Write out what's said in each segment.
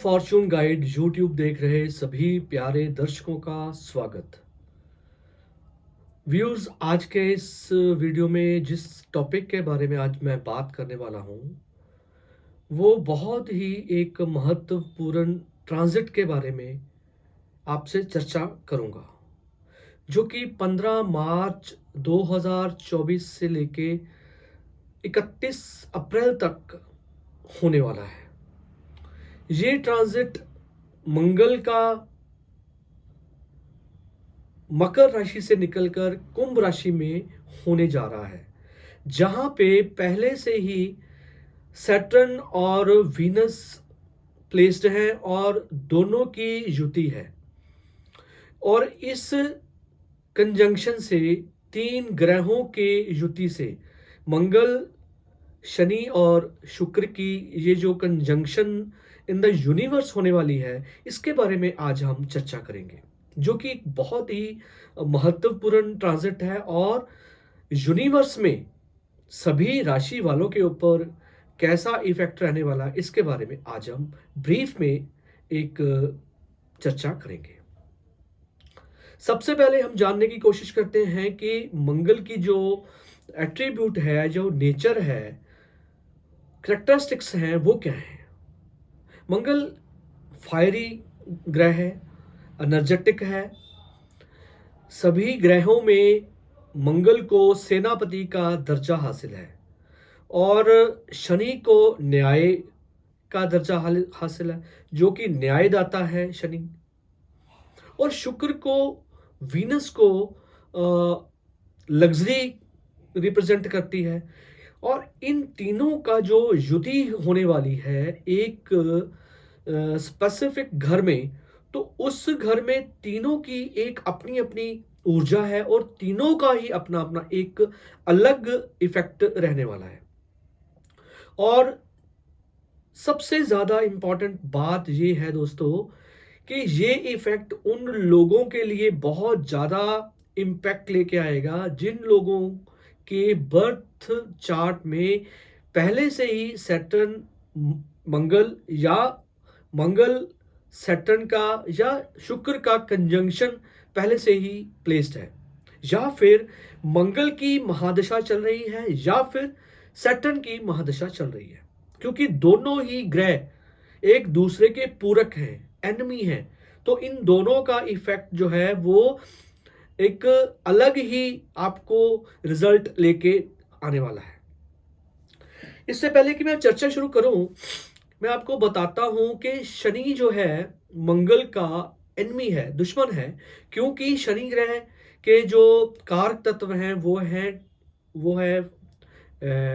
Fortune guide YouTube देख रहे सभी प्यारे दर्शकों का स्वागत। व्यूअर्स, आज के इस वीडियो में जिस टॉपिक के बारे में आज मैं बात करने वाला हूँ, वो बहुत ही एक महत्वपूर्ण ट्रांजिट के बारे में आपसे चर्चा करूँगा, जो कि 15 मार्च 2024 से लेके 31 अप्रैल तक होने वाला है। ये ट्रांजिट मंगल का मकर राशि से निकलकर कुंभ राशि में होने जा रहा है, जहां पे पहले से ही सैटर्न और वीनस प्लेस्ड हैं और दोनों की युति है। और इस कंजंक्शन से तीन ग्रहों के युति से मंगल, शनि और शुक्र की ये जो कंजंक्शन इन द यूनिवर्स होने वाली है, इसके बारे में आज हम चर्चा करेंगे, जो कि एक बहुत ही महत्वपूर्ण ट्रांजिट है और यूनिवर्स में सभी राशि वालों के ऊपर कैसा इफेक्ट रहने वाला है, इसके बारे में आज हम ब्रीफ में एक चर्चा करेंगे। सबसे पहले हम जानने की कोशिश करते हैं कि मंगल की जो एट्रीब्यूट है, जो नेचर है, करेक्टरिस्टिक्स हैं, वो क्या है। मंगल फायरी ग्रह है, एनर्जेटिक है। सभी ग्रहों में मंगल को सेनापति का दर्जा हासिल है और शनि को न्याय का दर्जा हासिल है, जो कि न्यायदाता है शनि। और शुक्र को, वीनस को लग्जरी रिप्रेजेंट करती है। और इन तीनों का जो युति होने वाली है एक स्पेसिफिक घर में, तो उस घर में तीनों की एक अपनी अपनी ऊर्जा है और तीनों का ही अपना अपना एक अलग इफेक्ट रहने वाला है। और सबसे ज्यादा इंपॉर्टेंट बात ये है दोस्तों कि ये इफेक्ट उन लोगों के लिए बहुत ज्यादा इम्पैक्ट लेके आएगा जिन लोगों के बर्थ चार्ट में पहले से ही सैटर्न मंगल या मंगल सैटर्न का या शुक्र का कंजंक्शन पहले से ही प्लेस्ड है, या फिर मंगल की महादशा चल रही है या फिर सैटर्न की महादशा चल रही है, क्योंकि दोनों ही ग्रह एक दूसरे के पूरक हैं, एनिमी हैं। तो इन दोनों का इफेक्ट जो है वो एक अलग ही आपको रिजल्ट लेके आने वाला है। इससे पहले कि मैं चर्चा शुरू करूं, मैं आपको बताता हूं कि शनि जो है मंगल का एनिमी है, दुश्मन है, क्योंकि शनि ग्रह के जो कारक तत्व हैं वो है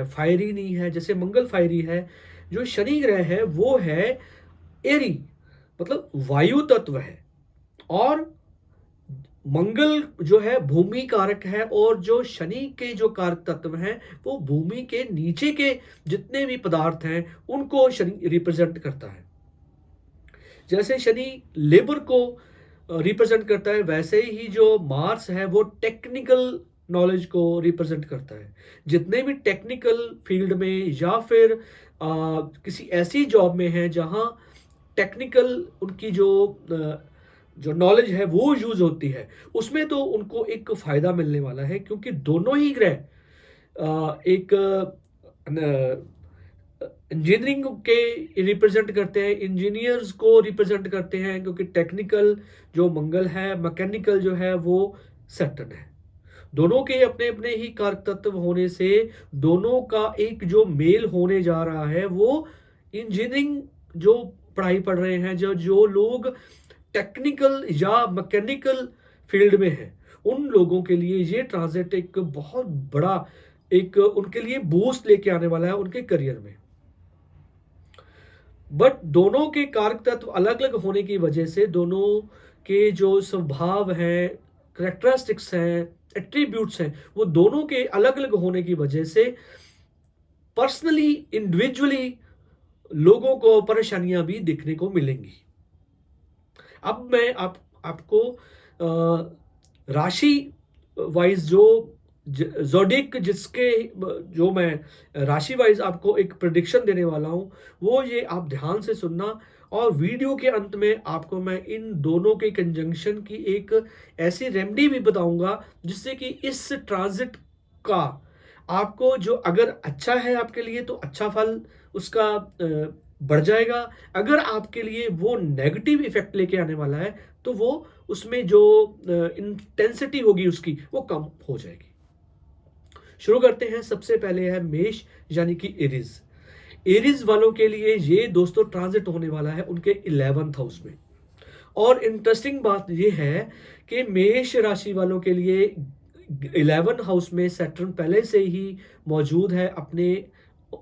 फायरी नहीं है, जैसे मंगल फायरी है। जो शनि ग्रह है वो है एरी, मतलब वायु तत्व है। और मंगल जो है भूमि कारक है और जो शनि के जो कारक तत्व हैं वो भूमि के नीचे के जितने भी पदार्थ हैं उनको शनि रिप्रेजेंट करता है। जैसे शनि लेबर को रिप्रेजेंट करता है, वैसे ही जो मार्स है वो टेक्निकल नॉलेज को रिप्रेजेंट करता है। जितने भी टेक्निकल फील्ड में या फिर किसी ऐसी जॉब में है जहां टेक्निकल उनकी जो नॉलेज है वो यूज होती है, उसमें तो उनको एक फायदा मिलने वाला है, क्योंकि दोनों ही ग्रह एक इंजीनियरिंग के रिप्रेजेंट करते हैं, इंजीनियर्स को रिप्रेजेंट करते हैं, क्योंकि टेक्निकल जो मंगल है, मैकेनिकल जो है वो सैटर्न है। दोनों के अपने अपने ही कारक तत्व होने से दोनों का एक जो मेल होने जा रहा है, वो इंजीनियरिंग जो पढ़ाई पढ़ रहे हैं, जो लोग टेक्निकल या मैकेनिकल फील्ड में है, उन लोगों के लिए ये ट्रांजिट एक बहुत बड़ा एक उनके लिए बूस्ट लेके आने वाला है उनके करियर में। बट दोनों के कारक तत्व अलग अलग होने की वजह से दोनों के जो स्वभाव हैं, करेक्टरिस्टिक्स हैं, एट्रीब्यूट्स हैं, वो दोनों के अलग अलग होने की वजह से पर्सनली, इंडिविजुअली लोगों को परेशानियां भी देखने को मिलेंगी। अब मैं आपको राशि वाइज जो जोडिक जिसके मैं राशि वाइज आपको एक प्रिडिक्शन देने वाला हूं, वो ये आप ध्यान से सुनना और वीडियो के अंत में आपको मैं इन दोनों के कंजंक्शन की एक ऐसी रेमेडी भी बताऊंगा जिससे कि इस ट्रांजिट का आपको जो अगर अच्छा है आपके लिए तो अच्छा फल उसका बढ़ जाएगा, अगर आपके लिए वो नेगेटिव इफेक्ट लेके आने वाला है तो वो उसमें जो इंटेंसिटी होगी उसकी वो कम हो जाएगी। शुरू करते हैं। सबसे पहले है मेष यानी कि एरीज। एरीज वालों के लिए ये दोस्तों ट्रांजिट होने वाला है उनके 11th हाउस में। और इंटरेस्टिंग बात ये है कि मेष राशि वालों के लिए 11 हाउस में सैटर्न पहले से ही मौजूद है अपने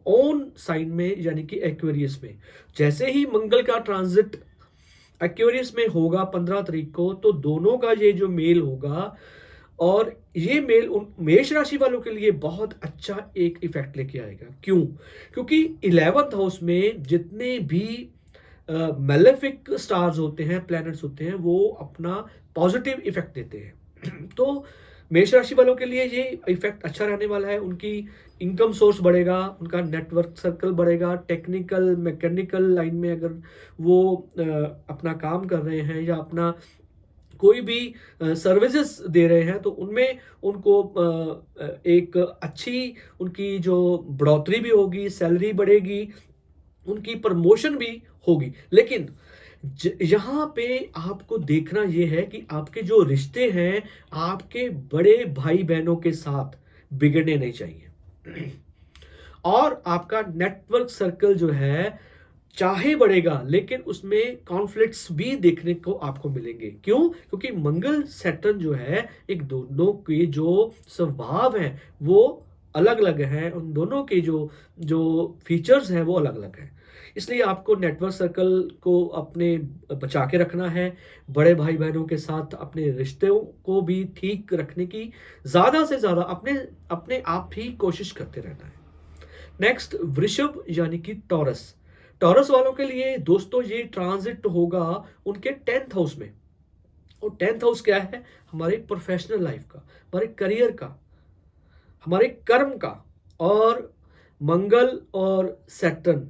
ओन साइन में यानी कि एक्वेरियस में। जैसे ही मंगल का ट्रांजिट एक्वेरियस में होगा 15 तारीख को, तो दोनों का ये जो मेल होगा और ये मेल उन मेष राशि वालों के लिए बहुत अच्छा एक इफेक्ट लेके आएगा। क्यों? क्योंकि 11th हाउस में जितने भी मेलेफिक स्टार्स होते हैं, प्लैनेट्स होते हैं, वो अपना पॉजिटिव इफेक्ट देते हैं। तो मेष राशि वालों के लिए ये इफेक्ट अच्छा रहने वाला है। उनकी इनकम सोर्स बढ़ेगा, उनका नेटवर्क सर्कल बढ़ेगा, टेक्निकल मैकेनिकल लाइन में अगर वो अपना काम कर रहे हैं या अपना कोई भी सर्विसेज दे रहे हैं तो उनमें उनको एक अच्छी उनकी जो बढ़ोतरी भी होगी, सैलरी बढ़ेगी, उनकी प्रमोशन भी होगी। लेकिन यहाँ पे आपको देखना ये है कि आपके जो रिश्ते हैं आपके बड़े भाई बहनों के साथ बिगड़ने नहीं चाहिए। और आपका नेटवर्क सर्कल जो है चाहे बढ़ेगा लेकिन उसमें कॉन्फ्लिक्ट्स भी देखने को आपको मिलेंगे। क्यों? क्योंकि मंगल सैटर्न जो है एक दोनों के जो स्वभाव हैं वो अलग अलग हैं, उन दोनों के जो जो फीचर्स हैं वो अलग अलग हैं। इसलिए आपको नेटवर्क सर्कल को अपने बचा के रखना है। बड़े भाई बहनों के साथ अपने रिश्तों को भी ठीक रखने की ज़्यादा से ज़्यादा अपने अपने आप ही कोशिश करते रहना है। नेक्स्ट वृषभ यानी कि टॉरस। टॉरस वालों के लिए दोस्तों ये ट्रांजिट होगा उनके 10th हाउस में। और 10th हाउस क्या है? हमारे प्रोफेशनल लाइफ का, हमारे करियर का, हमारे कर्म का। और मंगल और सैटर्न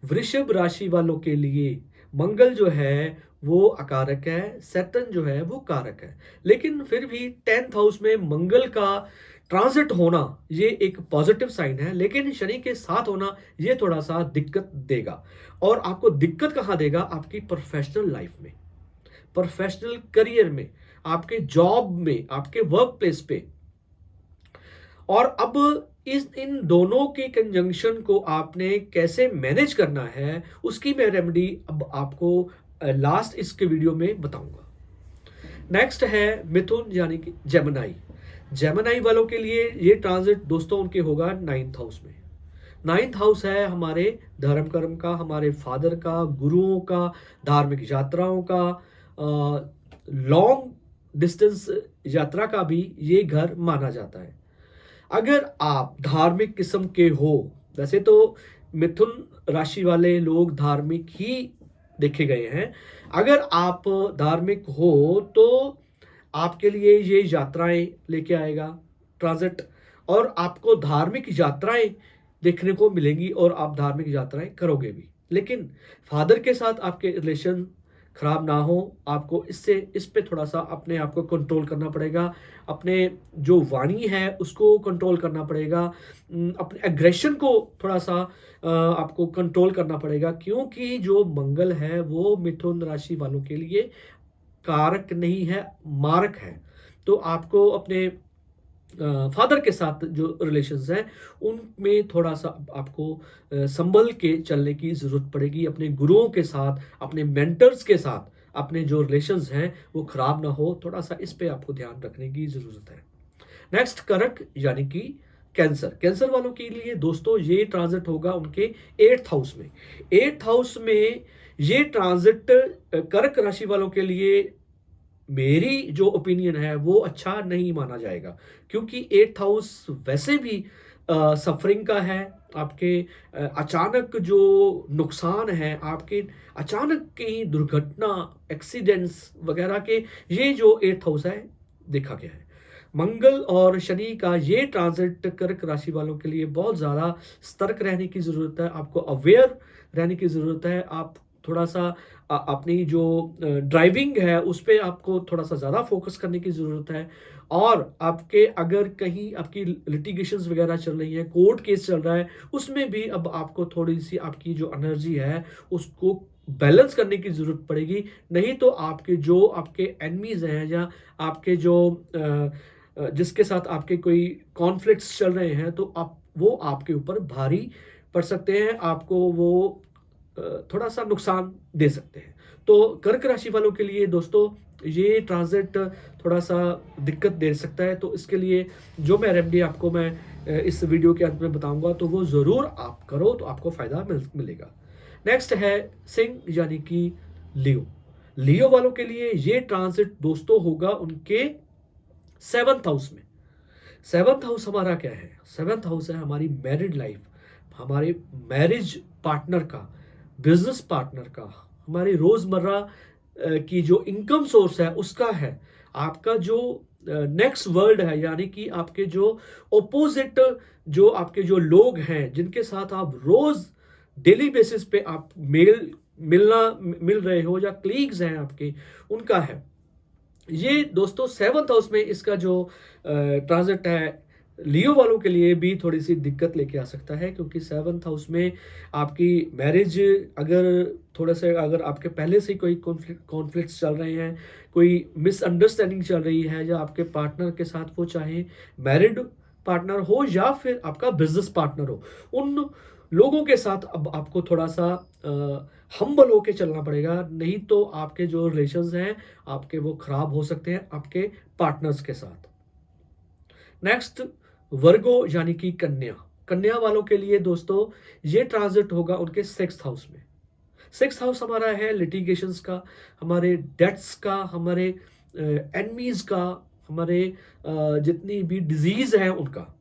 वृषभ राशि वालों के लिए मंगल जो है वो अकारक है, सैटर्न जो है वो कारक है। लेकिन फिर भी 10th हाउस में मंगल का ट्रांजिट होना ये एक पॉजिटिव साइन है, लेकिन शनि के साथ होना ये थोड़ा सा दिक्कत देगा। और आपको दिक्कत कहाँ देगा? आपकी प्रोफेशनल लाइफ में, प्रोफेशनल करियर में, आपके जॉब में, आपके वर्क प्लेस पे। और अब इस इन दोनों के कंजंक्शन को आपने कैसे मैनेज करना है उसकी मैं रेमेडी अब आपको लास्ट इसके वीडियो में बताऊंगा। नेक्स्ट है मिथुन यानी कि जेमिनी। जेमिनी वालों के लिए ये ट्रांजिट दोस्तों उनके होगा 9th हाउस में। 9th हाउस है हमारे धर्म कर्म का, हमारे फादर का, गुरुओं का, धार्मिक यात्राओं का, लॉन्ग डिस्टेंस यात्रा का भी ये घर माना जाता है। अगर आप धार्मिक किस्म के हो, वैसे तो मिथुन राशि वाले लोग धार्मिक ही देखे गए हैं, अगर आप धार्मिक हो तो आपके लिए ये यात्राएं लेके आएगा ट्रांजिट, और आपको धार्मिक यात्राएं देखने को मिलेंगी और आप धार्मिक यात्राएं करोगे भी। लेकिन फादर के साथ आपके रिलेशन खराब ना हो, आपको इस पे थोड़ा सा अपने आप को कंट्रोल करना पड़ेगा। अपने जो वाणी है उसको कंट्रोल करना पड़ेगा, अपने एग्रेशन को थोड़ा सा आपको कंट्रोल करना पड़ेगा। क्योंकि जो मंगल है वो मिथुन राशि वालों के लिए कारक नहीं है, मारक है। तो आपको अपने फादर के साथ जो रिलेशंस हैं उनमें थोड़ा सा आपको संभल के चलने की ज़रूरत पड़ेगी। अपने गुरुओं के साथ, अपने मेंटर्स के साथ अपने जो रिलेशंस हैं वो खराब ना हो, थोड़ा सा इस पे आपको ध्यान रखने की ज़रूरत है। नेक्स्ट कर्क यानी कि कैंसर। कैंसर वालों के लिए दोस्तों ये ट्रांजिट होगा उनके 8th हाउस में। 8th हाउस में ये ट्रांजिट कर्क राशि वालों के लिए मेरी जो ओपिनियन है वो अच्छा नहीं माना जाएगा। क्योंकि 8th हाउस वैसे भी सफरिंग का है। आपके अचानक जो नुकसान है, आपके अचानक की दुर्घटना, एक्सीडेंट्स वगैरह के, ये जो 8th हाउस है देखा गया है। मंगल और शनि का ये ट्रांजिट कर्क राशि वालों के लिए बहुत ज़्यादा सतर्क रहने की ज़रूरत है, आपको अवेयर रहने की ज़रूरत है। आप थोड़ा सा अपनी जो ड्राइविंग है उस पे आपको थोड़ा सा ज़्यादा फोकस करने की ज़रूरत है। और आपके अगर कहीं आपकी लिटिगेशंस वगैरह चल रही हैं, कोर्ट केस चल रहा है, उसमें भी अब आपको थोड़ी-सी आपकी जो एनर्जी है उसको बैलेंस करने की ज़रूरत पड़ेगी। नहीं तो आपके एनिमीज़ हैं या आपके जिसके साथ आपके कोई कॉन्फ्लिक्ट्स चल रहे हैं, तो वो आपके ऊपर भारी पड़ सकते हैं, आपको वो थोड़ा-सा नुकसान दे सकते हैं। तो कर्क राशि वालों के लिए दोस्तों ये ट्रांज़िट थोड़ा-सा दिक्कत दे सकता है, तो इसके लिए जो मैं रेमेडी आपको इस वीडियो के अंत में बताऊँगा, तो वो ज़रूर आप करो, तो आपको फ़ायदा मिलेगा। नेक्स्ट है सिंह यानी कि लियो। लियो वालों के लिए ये ट्रांज़िट दोस्तों होगा उनके 7th हाउस में। 7th हाउस हमारा क्या है? 7th हाउस है हमारी मैरिड लाइफ़, हमारे मैरिज पार्टनर का, बिज़नेस पार्टनर का, हमारी रोज़मर्रा की जो इनकम सोर्स है उसका है। आपका जो नेक्स्ट वर्ल्ड है, यानी कि आपके जो अपोज़िट जो आपके जो लोग हैं, जिनके साथ आप रोज़ डेली बेसिस पे आप मिल रहे हो या कलीग्स हैं आपके, उनका है। ये दोस्तों 7th हाउस में इसका जो ट्रांज़िट है, लियो वालों के लिए भी थोड़ी-सी दिक्कत लेके आ सकता है, क्योंकि 7th हाउस में आपकी मैरिज अगर आपके पहले से कोई कॉन्फ्लिक्ट्स चल रहे हैं, कोई मिसअंडरस्टैंडिंग चल रही है, या आपके पार्टनर के साथ वो चाहे मैरिड पार्टनर हो या फिर आपका बिज़नेस पार्टनर हो, उन लोगों के साथ अब आपको थोड़ा-सा हम्बल होके चलना पड़ेगा, नहीं तो आपके जो रिलेशंस हैं, आपके वो खराब हो सकते हैं आपके पार्टनर्स के साथ। नेक्स्ट वर्गो यानी कि कन्या। कन्या वालों के लिए दोस्तों ये ट्रांजिट होगा उनके 6th हाउस में। 6th हाउस हमारा है लिटिगेशंस का, हमारे डेट्स का, हमारे एनिमीज का, हमारे जितनी भी डिजीज है उनका।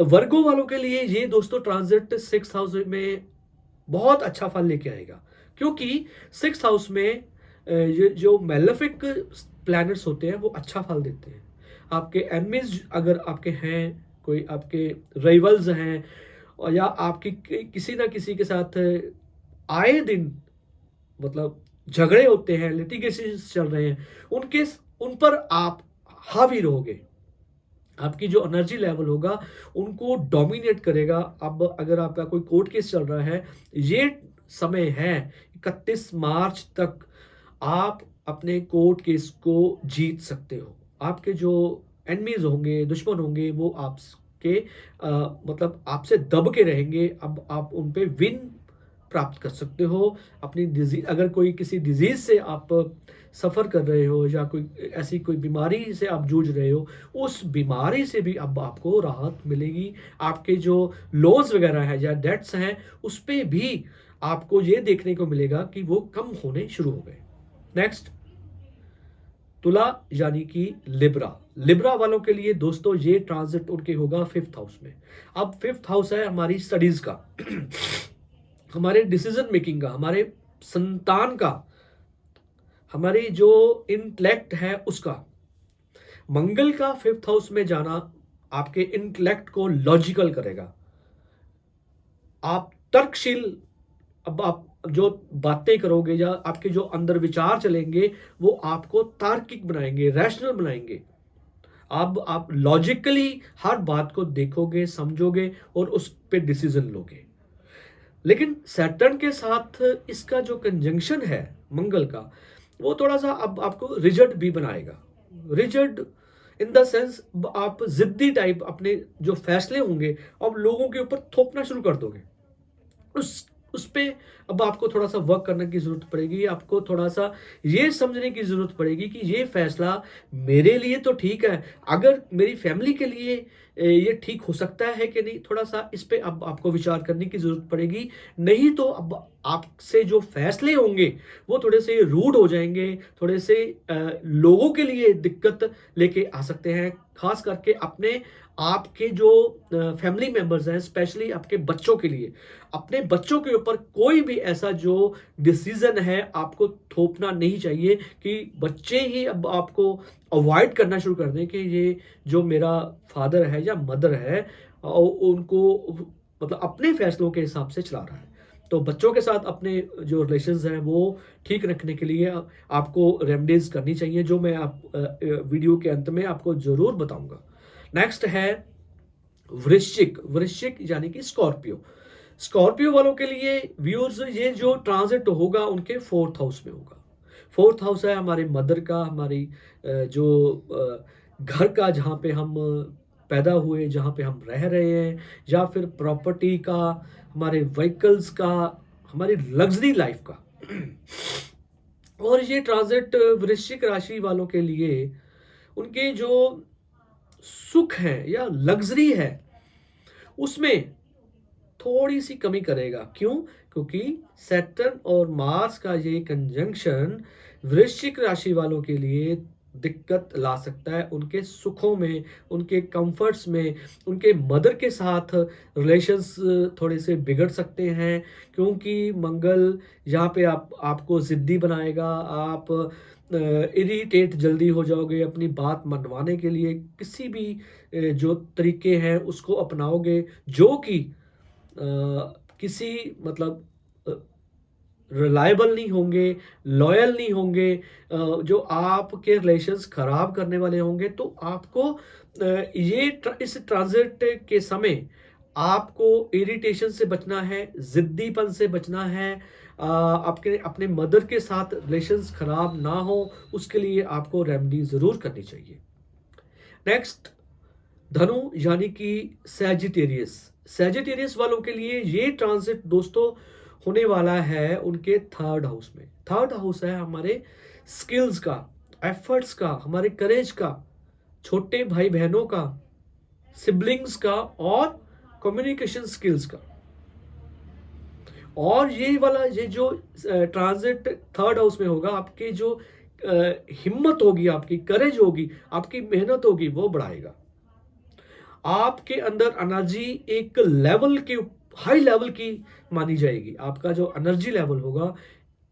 वर्गो वालों के लिए ये दोस्तों ट्रांजिट 6th हाउस में बहुत अच्छा फल लेके आएगा, क्योंकि 6th हाउस में ये जो मेलेफिक प्लैनेट्स होते हैं वो अच्छा फल देते हैं। आपके एनिमीज अगर आपके हैं, कोई आपके राइवल्स हैं, और या आपकी किसी ना किसी के साथ आए दिन मतलब झगड़े होते हैं, लिटिगेशंस चल रहे हैं, उनके उन पर आप हावी रहोगे। आपकी जो एनर्जी लेवल होगा उनको डोमिनेट करेगा। अब अगर आपका कोई कोर्ट केस चल रहा है, ये समय है 31 मार्च तक आप अपने कोर्ट केस को जीत सकते हो। आपके जो एनिमीज होंगे, दुश्मन होंगे, वो आपके मतलब आपसे दब के रहेंगे। अब आप उन पे विन प्राप्त कर सकते हो। अपनी डिजीज, अगर कोई किसी डिजीज से आप सफ़र कर रहे हो या कोई ऐसी कोई बीमारी से आप जूझ रहे हो, उस बीमारी से भी अब आपको राहत मिलेगी। आपके जो लोन्स वगैरह हैं या डेट्स हैं, उस पे भी आपको ये देखने को मिलेगा कि वो कम होने शुरू हो गए। नेक्स्ट तुला यानी कि लिब्रा। लिब्रा वालों के लिए दोस्तों ये ट्रांजिट उनके होगा 5th हाउस में। अब 5th हाउस है हमारी स्टडीज का हमारे डिसीजन मेकिंग का, हमारे संतान का, हमारी जो इंटेलेक्ट है उसका। मंगल का 5th हाउस में जाना आपके इंटेलेक्ट को लॉजिकल करेगा। आप तर्कशील, अब आप जो बातें करोगे या आपके जो अंदर विचार चलेंगे, वो आपको तार्किक बनाएंगे, रैशनल बनाएंगे। अब आप लॉजिकली हर बात को देखोगे, समझोगे और उस पे डिसीजन लोगे। लेकिन सैटर्न के साथ इसका जो कंजंक्शन है मंगल का, वो थोड़ा सा अब आपको रिजिड भी बनाएगा। रिजिड इन द सेंस आप जिद्दी टाइप अपने जो फैसले होंगे अब लोगों के ऊपर थोपना शुरू कर दोगे। उस पे अब आपको थोड़ा सा वर्क करने की जरूरत पड़ेगी। आपको थोड़ा सा ये समझने की जरूरत पड़ेगी कि ये फैसला मेरे लिए तो ठीक है, अगर मेरी फैमिली के लिए ये ठीक हो सकता है कि नहीं, थोड़ा सा इस पे अब आपको विचार करने की जरूरत पड़ेगी। नहीं तो अब आपसे जो फैसले होंगे वो थोड़े से रूड हो जाएंगे, थोड़े से लोगों के लिए दिक्कत लेके आ सकते हैं, खास करके अपने आपके जो फैमिली मेंबर्स हैं, स्पेशली आपके बच्चों के लिए। अपने बच्चों के ऊपर कोई भी ऐसा जो डिसीजन है आपको थोपना नहीं चाहिए कि बच्चे ही अब आपको अवॉइड करना शुरू कर दें कि ये जो मेरा फादर है या मदर है उनको मतलब अपने फैसलों के हिसाब से चला रहा है। तो बच्चों के साथ अपने जो रिलेशंस हैं वो ठीक रखने के लिए आपको रेमेडीज करनी चाहिए, जो मैं वीडियो के अंत में आपको ज़रूर बताऊंगा। नेक्स्ट है वृश्चिक। वृश्चिक यानी कि स्कॉर्पियो। स्कॉर्पियो वालों के लिए व्यूअर्स, ये जो ट्रांजिट होगा उनके फोर्थ हाउस में होगा। फोर्थ हाउस है हमारे मदर का, हमारी जो घर का, जहाँ पे हम पैदा हुए, जहाँ पे हम रह रहे हैं, या फिर प्रॉपर्टी का, हमारे व्हीकल्स का, हमारी लग्जरी लाइफ का। और ये ट्रांजिट वृश्चिक राशि वालों के लिए उनके जो सुख है या लग्जरी है उसमें थोड़ी सी कमी करेगा। क्यों? क्योंकि सैटर्न और मार्स का ये कंजंक्शन वृश्चिक राशि वालों के लिए दिक्कत ला सकता है, उनके सुखों में, उनके कंफर्ट्स में, उनके मदर के साथ रिलेशंस थोड़े से बिगड़ सकते हैं। क्योंकि मंगल यहाँ पे आपको ज़िद्दी बनाएगा, आप इरिटेट जल्दी हो जाओगे, अपनी बात मनवाने के लिए किसी भी जो तरीके हैं उसको अपनाओगे, जो कि किसी मतलब रिलायबल नहीं होंगे, लॉयल नहीं होंगे, जो आपके रिलेशंस खराब करने वाले होंगे। तो आपको इस ट्रांजिट के समय आपको इरिटेशन से बचना है, जिद्दीपन से बचना है। आपके अपने मदर के साथ रिलेशंस खराब ना हो, उसके लिए आपको रेमेडी ज़रूर करनी चाहिए। नेक्स्ट धनु यानी कि सैजिटेरियस। सैजिटेरियस वालों के लिए ये ट्रांजिट दोस्तों होने वाला है उनके थर्ड हाउस में। थर्ड हाउस है हमारे स्किल्स का, एफर्ट्स का, हमारे करेज का, छोटे भाई बहनों का, सिबलिंग्स का, और कम्युनिकेशन स्किल्स का। और ये जो ट्रांजिट थर्ड हाउस में होगा, आपकी जो हिम्मत होगी, आपकी करेज होगी, आपकी मेहनत होगी, वो बढ़ाएगा। आपके अंदर एनर्जी एक लेवल के, हाई लेवल की मानी जाएगी। आपका जो एनर्जी लेवल होगा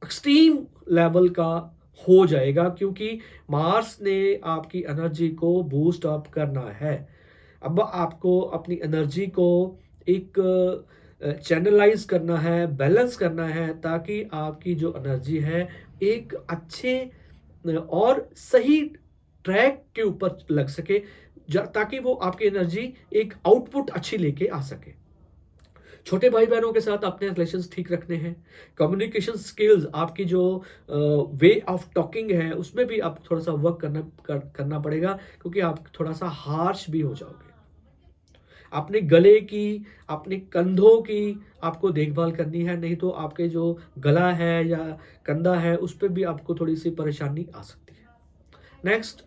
एक्सट्रीम लेवल का हो जाएगा, क्योंकि मार्स ने आपकी एनर्जी को बूस्ट अप करना है। अब आपको अपनी एनर्जी को एक चैनलाइज करना है, बैलेंस करना है, ताकि आपकी जो एनर्जी है एक अच्छे और सही ट्रैक के ऊपर लग सके, ताकि वो आपकी एनर्जी एक आउटपुट अच्छी लेके आ सके। छोटे भाई बहनों के साथ अपने रिलेशंस ठीक रखने हैं। कम्युनिकेशन स्किल्स, आपकी जो वे ऑफ टॉकिंग है उसमें भी आप थोड़ा सा वर्क करना पड़ेगा, क्योंकि आप थोड़ा सा हार्श भी हो जाओगे। अपने गले की, अपने कंधों की आपको देखभाल करनी है, नहीं तो आपके जो गला है या कंधा है उस पर भी आपको थोड़ी सी परेशानी आ सकती है। नेक्स्ट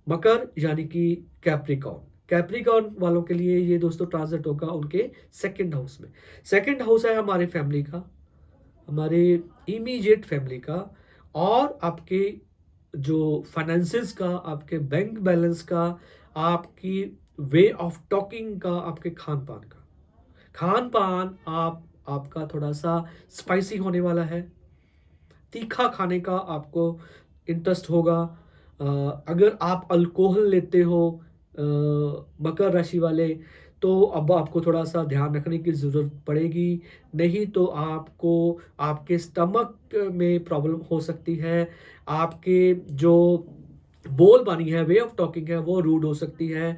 मकर यानी कि कैप्रिकॉर्न। कैप्रिकॉर्न वालों के लिए ये दोस्तों ट्रांजिट होगा उनके सेकंड हाउस में। सेकंड हाउस है हमारे फैमिली का, हमारे इमीडिएट फैमिली का, और आपके जो फाइनेंसेस का, आपके बैंक बैलेंस का, आपकी वे ऑफ टॉकिंग का, आपके खान पान का। खान पान आपका थोड़ा सा स्पाइसी होने वाला है, तीखा खाने का आपको इंटरेस्ट होगा। अगर आप अल्कोहल लेते हो मकर राशि वाले, तो अब आपको थोड़ा सा ध्यान रखने की ज़रूरत पड़ेगी, नहीं तो आपको आपके स्टमक में प्रॉब्लम हो सकती है। आपके जो बोल बानी है, वे ऑफ टॉकिंग है, वो रूड हो सकती है।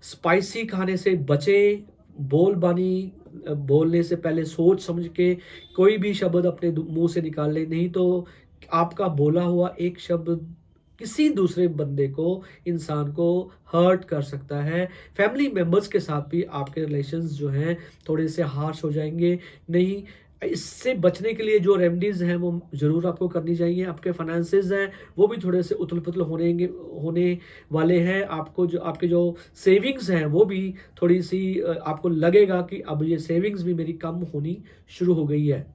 स्पाइसी खाने से बचें। बोल बानी बोलने से पहले सोच समझ के कोई भी शब्द अपने मुंह से निकाल ले, नहीं तो आपका बोला हुआ एक शब्द किसी दूसरे बंदे को, इंसान को हर्ट कर सकता है। फैमिली मेंबर्स के साथ भी आपके रिलेशंस जो हैं थोड़े से हार्श हो जाएंगे। नहीं, इससे बचने के लिए जो रेमेडीज हैं वो ज़रूर आपको करनी चाहिए। आपके फाइनेंसेस हैं वो भी थोड़े से उथल पुथल होने वाले हैं। आपको जो आपके जो सेविंग्स हैं वो भी थोड़ी सी आपको लगेगा कि अब ये सेविंग्स भी मेरी कम होनी शुरू हो गई है।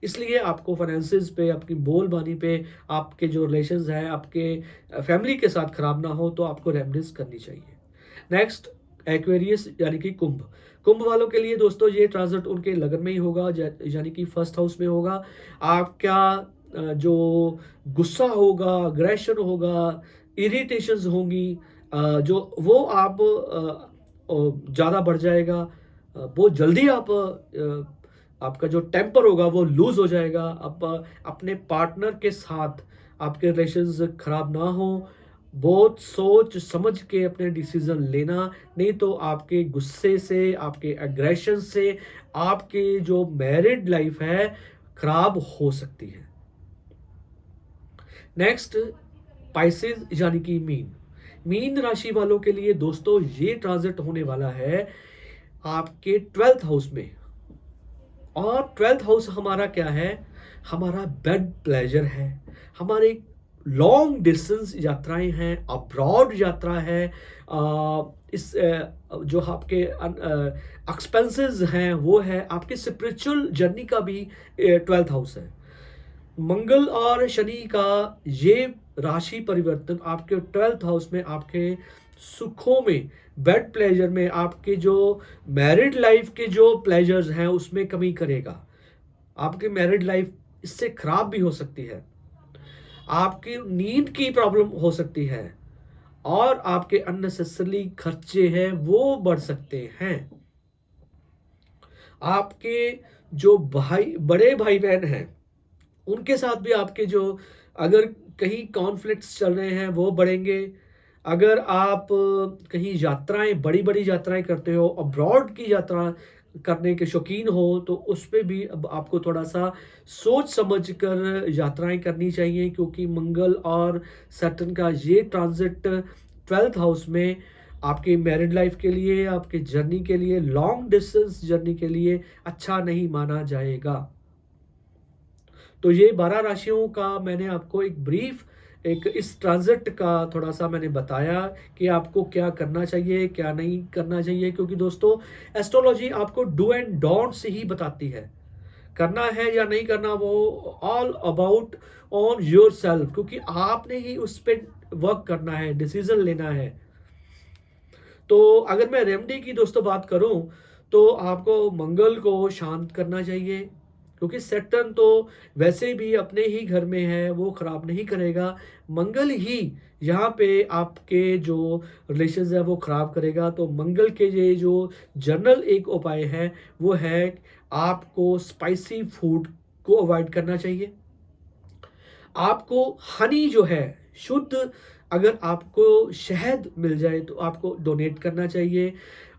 इसलिए आपको फाइनेंसेस पे, आपकी बोल बानी पे, आपके जो रिलेशंस हैं आपके फैमिली के साथ खराब ना हो, तो आपको रेमेडीज करनी चाहिए। नेक्स्ट एक्वेरियस यानी कि कुंभ। कुंभ वालों के लिए दोस्तों ये ट्रांजिट उनके लगन में ही होगा, यानी कि फर्स्ट हाउस में होगा। आपका जो गुस्सा होगा, अग्रेशन होगा, इरिटेशंस होंगी, जो वो आप ज़्यादा बढ़ जाएगा। बहुत जल्दी आप आपका जो टेम्पर होगा वो लूज हो जाएगा। अब अपने पार्टनर के साथ आपके रिलेशंस खराब ना हो, बहुत सोच समझ के अपने डिसीजन लेना, नहीं तो आपके गुस्से से, आपके एग्रेशन से आपके जो मैरिड लाइफ है खराब हो सकती है। नेक्स्ट, पाइसेस यानी कि मीन राशि वालों के लिए दोस्तों ये ट्रांजिट होने वाला है आपके 12th हाउस में। और 12th हाउस हमारा क्या है? हमारा बेड प्लेजर है, हमारे लॉन्ग डिस्टेंस यात्राएं हैं, अब्रॉड यात्रा है, जो आपके एक्सपेंसेस हैं वो है, आपके स्पिरिचुअल जर्नी का भी 12th हाउस है। मंगल और शनि का ये राशि परिवर्तन आपके 12th हाउस में आपके सुखों में, बेड प्लेजर में, आपके जो मैरिड लाइफ के जो प्लेजर्स हैं उसमें कमी करेगा। आपकी मैरिड लाइफ इससे खराब भी हो सकती है, आपकी नींद की प्रॉब्लम हो सकती है, और आपके अननेसेसरी खर्चे हैं वो बढ़ सकते हैं। आपके जो बड़े भाई बहन हैं उनके साथ भी आपके जो अगर कहीं कॉन्फ्लिक्ट्स चल रहे हैं वो बढ़ेंगे। अगर आप कहीं यात्राएं, बड़ी बड़ी यात्राएं करते हो, अब्रॉड की यात्रा करने के शौकीन हो, तो उस पे भी अब आपको थोड़ा सा सोच समझ कर यात्राएं करनी चाहिए, क्योंकि मंगल और सैटर्न का ये ट्रांजिट 12th हाउस में आपके मैरिड लाइफ के लिए, आपके जर्नी के लिए, लॉन्ग डिस्टेंस जर्नी के लिए अच्छा नहीं माना जाएगा। तो ये 12 राशियों का मैंने आपको एक ब्रीफ, एक इस ट्रांजिट का थोड़ा सा मैंने बताया कि आपको क्या करना चाहिए, क्या नहीं करना चाहिए, क्योंकि दोस्तों एस्ट्रोलॉजी आपको डू एंड डोंट से ही बताती है। करना है या नहीं करना वो all about on your self, क्योंकि आपने ही उस पर वर्क करना है, डिसीजन लेना है। तो अगर मैं रेमेडी की दोस्तों बात करूं तो आपको मंगल को शांत करना चाहिए, क्योंकि सैटर्न तो वैसे भी अपने ही घर में है, वो खराब नहीं करेगा। मंगल ही यहाँ पे आपके जो रिलेशंस है वो खराब करेगा। तो मंगल के ये जो जनरल एक उपाय है वो है आपको स्पाइसी फूड को अवॉइड करना चाहिए। आपको हनी जो है शुद्ध, अगर आपको शहद मिल जाए तो आपको डोनेट करना चाहिए।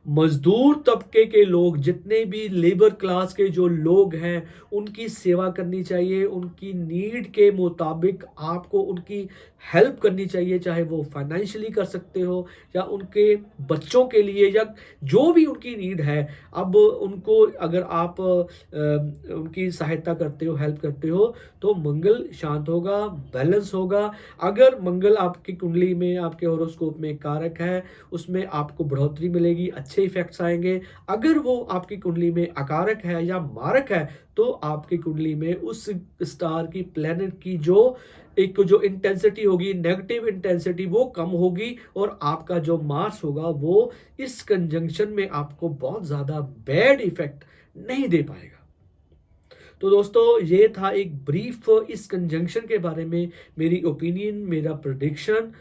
मजदूर तबके के लोग, जितने भी लेबर क्लास के जो लोग हैं उनकी सेवा करनी चाहिए, उनकी नीड के मुताबिक आपको उनकी हेल्प करनी चाहिए, चाहे वो फाइनेंशियली कर सकते हो या उनके बच्चों के लिए, या जो भी उनकी नीड है। अब उनको अगर आप उनकी सहायता करते हो, हेल्प करते हो, तो मंगल शांत होगा, बैलेंस होगा। अगर मंगल आपकी कुंडली में, आपके होरोस्कोप में कारक है, उसमें आपको बढ़ोतरी मिलेगी, अच्छे इफेक्ट्स आएंगे। अगर वो आपकी कुंडली में अकारक है या मारक है, तो आपकी कुंडली में उस स्टार की, प्लेनेट की जो इंटेंसिटी होगी, नेगेटिव इंटेंसिटी, वो कम होगी, और आपका जो मार्स होगा वो इस कंजंक्शन में आपको बहुत ज्यादा बैड इफेक्ट नहीं दे पाएगा। तो दोस्तों ये था एक ब्रीफ इस कंजंक्शन के बारे में, मेरी ओपिनियन, मेरा प्रेडिक्शन।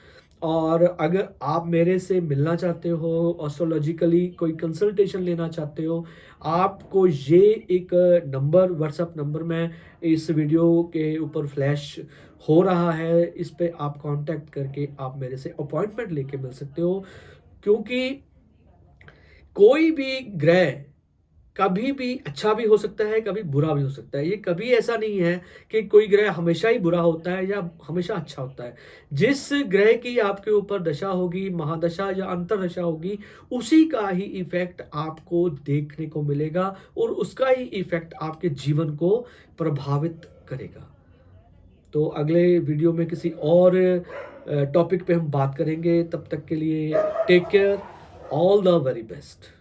और अगर आप मेरे से मिलना चाहते हो, एस्ट्रोलॉजिकली कोई कंसल्टेशन लेना चाहते हो, आपको ये एक नंबर, व्हाट्सएप नंबर में इस वीडियो के ऊपर फ्लैश हो रहा है, इस पे आप कांटेक्ट करके आप मेरे से अपॉइंटमेंट लेके मिल सकते हो। क्योंकि कोई भी ग्रह कभी भी अच्छा भी हो सकता है, कभी बुरा भी हो सकता है। ये कभी ऐसा नहीं है कि कोई ग्रह हमेशा ही बुरा होता है या हमेशा अच्छा होता है। जिस ग्रह की आपके ऊपर दशा होगी, महादशा या अंतरदशा होगी, उसी का ही इफेक्ट आपको देखने को मिलेगा, और उसका ही इफेक्ट आपके जीवन को प्रभावित करेगा। तो अगले वीडियो में किसी और टॉपिक पे हम बात करेंगे। तब तक के लिए take care, all the very best.